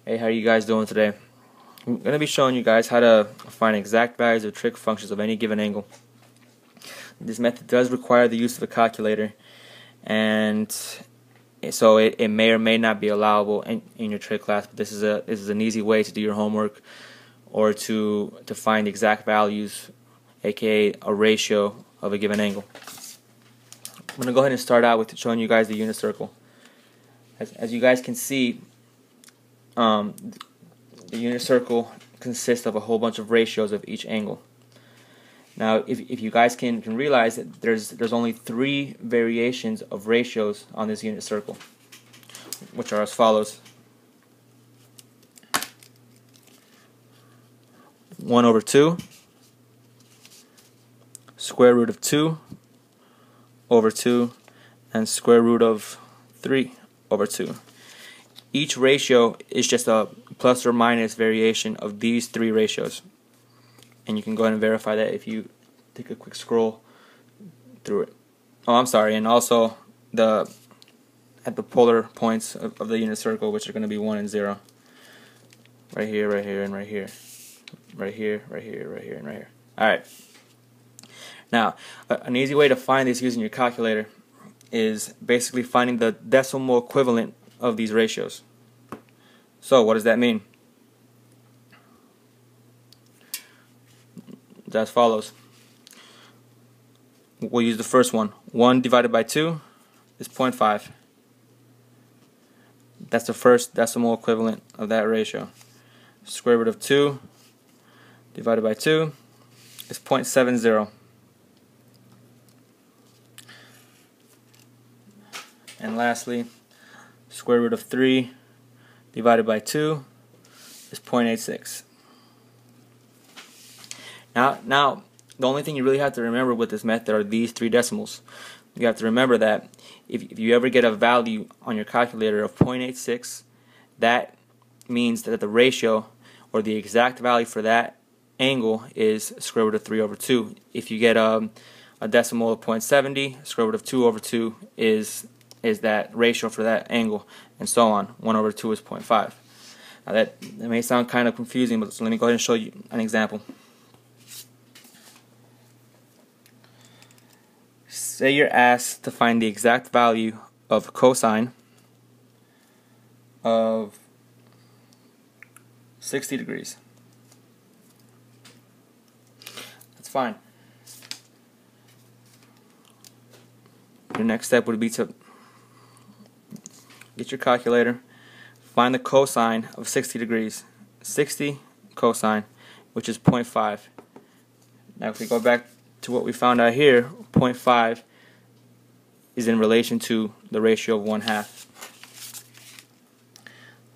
Hey, how are you guys doing today? I'm going to be showing you guys how to find exact values of trig functions of any given angle. This method does require the use of a calculator, and so it may or may not be allowable in your trig class, but this is an easy way to do your homework or to find exact values, aka a ratio of a given angle. I'm going to go ahead and start out with showing you guys the unit circle. As you guys can see, the unit circle consists of a whole bunch of ratios of each angle. Now, if you guys can realize that there's only 3 variations of ratios on this unit circle, which are as follows: 1/2, square root of 2/2, and square root of 3/2. Each ratio is just a plus or minus variation of these 3 ratios, and you can go ahead and verify that if you take a quick scroll through it. Oh, I'm sorry, and also at the polar points of the unit circle, which are going to be 1 and 0. Right here, right here, and right here. Right here, right here, right here, and right here. Alright. Now, an easy way to find this using your calculator is basically finding the decimal equivalent of these ratios. So what does that mean? It's as follows. We'll use the first one. 1 divided by 2 is 0.5. That's the first decimal equivalent of that ratio. Square root of 2 divided by 2 is 0.70. And lastly, square root of 3 divided by 2 is 0.86. Now, the only thing you really have to remember with this method are these 3 decimals. You have to remember that if you ever get a value on your calculator of 0.86, that means that the ratio or the exact value for that angle is square root of 3/2. If you get a decimal of 0.70, square root of 2/2 is that ratio for that angle, and so on. 1/2 is 0.5. Now that may sound kind of confusing, but so let me go ahead and show you an example. Say you're asked to find the exact value of cosine of 60 degrees. That's fine. Your next step would be to get your calculator, find the cosine of 60 degrees. 60 cosine, which is 0.5. Now if we go back to what we found out here, 0.5 is in relation to the ratio of 1/2.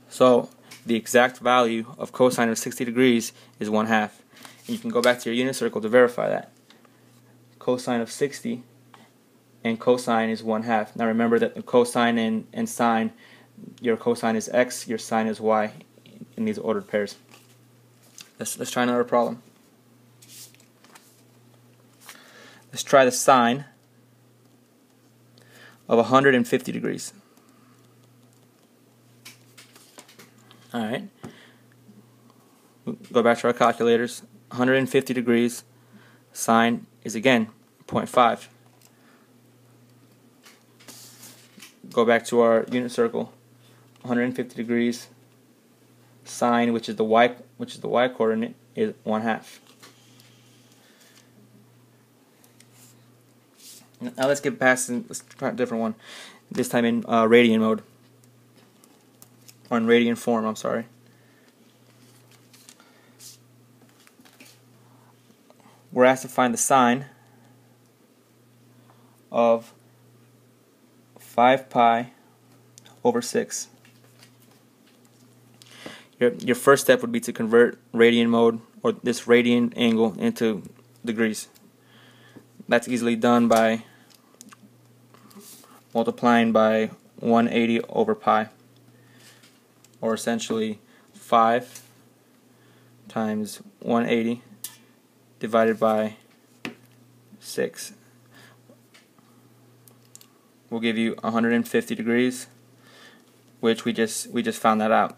So the exact value of cosine of 60 degrees is 1/2. And you can go back to your unit circle to verify that. Cosine of 60 and cosine is 1/2. Now remember that the cosine and sine, your cosine is x, your sine is y in these ordered pairs. Let's try another problem. Let's try the sine of 150 degrees. Alright. Go back to our calculators. 150 degrees, sine is again 0.5. Go back to our unit circle. 150 degrees, sine, which is the y coordinate, is 1/2. Now let's get past and let's try a different one. This time in radian mode, or in radian form. I'm sorry. We're asked to find the sine of 5 pi over 6. Your first step would be to convert radian mode, or this radian angle, into degrees. That's easily done by multiplying by 180 over pi, or essentially 5 times 180 divided by 6 will give you 150 degrees, which we just found that out.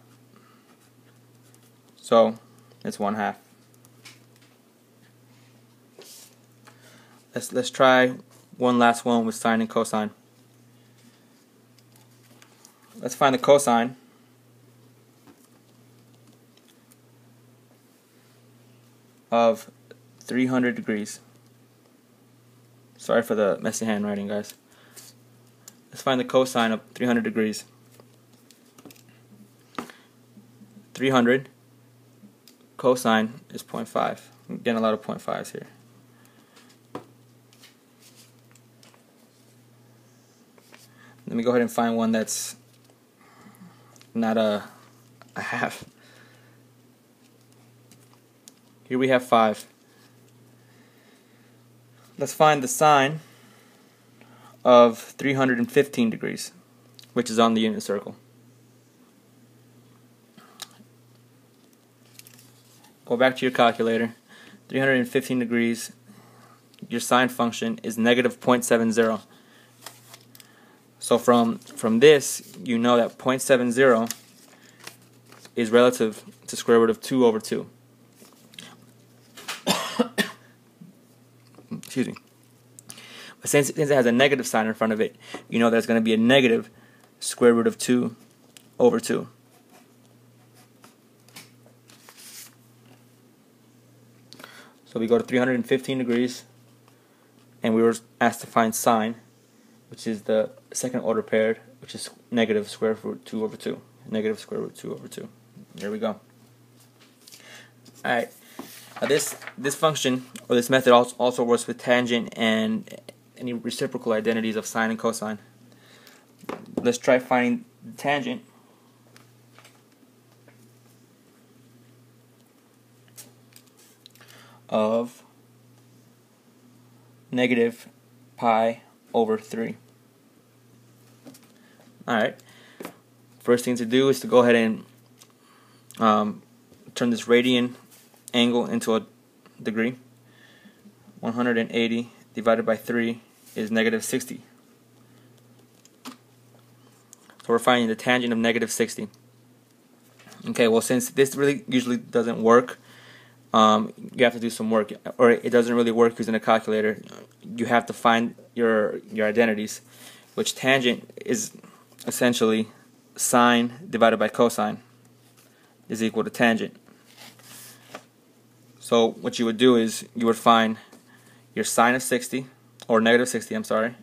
So it's 1/2. Let's try one last one with sine and cosine. Let's find the cosine of 300 degrees. Sorry for the messy handwriting, guys. Let's find the cosine of 300 degrees. 300 cosine is 0.5. I'm getting a lot of 0.5s here. Let me go ahead and find one that's not a half. Here we have 5. Let's find the sine of 315 degrees, which is on the unit circle. Go back to your calculator. 315 degrees, your sine function is negative 0.70. So from this, you know that 0.70 is relative to square root of 2 over 2. Excuse me. But since it has a negative sign in front of it, you know that it's going to be a negative square root of 2 over 2. So we go to 315 degrees, and we were asked to find sine, which is the second order paired, which is negative square root 2 over 2. Negative square root 2 over 2. There we go. Alright. Now this function, or this method, also works with tangent and any reciprocal identities of sine and cosine. Let's try finding the tangent of negative pi over 3. Alright. First thing to do is to go ahead and turn this radian angle into a degree. 180 divided by 3 is negative 60. So we're finding the tangent of negative 60. Okay, well, since this really usually doesn't work, you have to do some work, or it doesn't really work using a calculator. You have to find your identities, which tangent is essentially sine divided by cosine is equal to tangent. So what you would do is you would find your sine of 60, or negative 60, I'm sorry,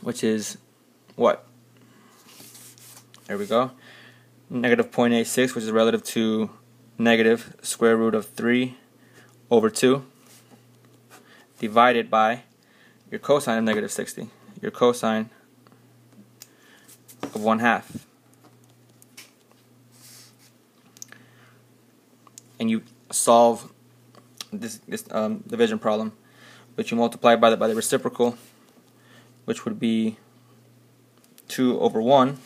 which is what? There we go. Negative 0.86, which is relative to negative square root of 3 over 2, divided by your cosine of negative 60, your cosine of 1/2. And you solve this division problem, which you multiply by the reciprocal, which would be 2 over 1.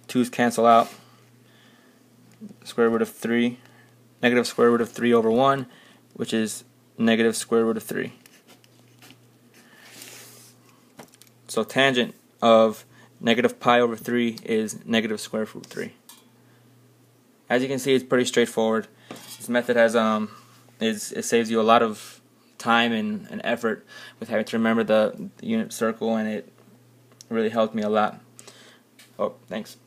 2's cancel out. Square root of 3, negative square root of 3 over 1, which is negative square root of 3. So tangent of negative pi over 3 is negative square root 3. As you can see, it's pretty straightforward. This method has it saves you a lot of time and effort with having to remember the unit circle, and it really helped me a lot. Oh, thanks.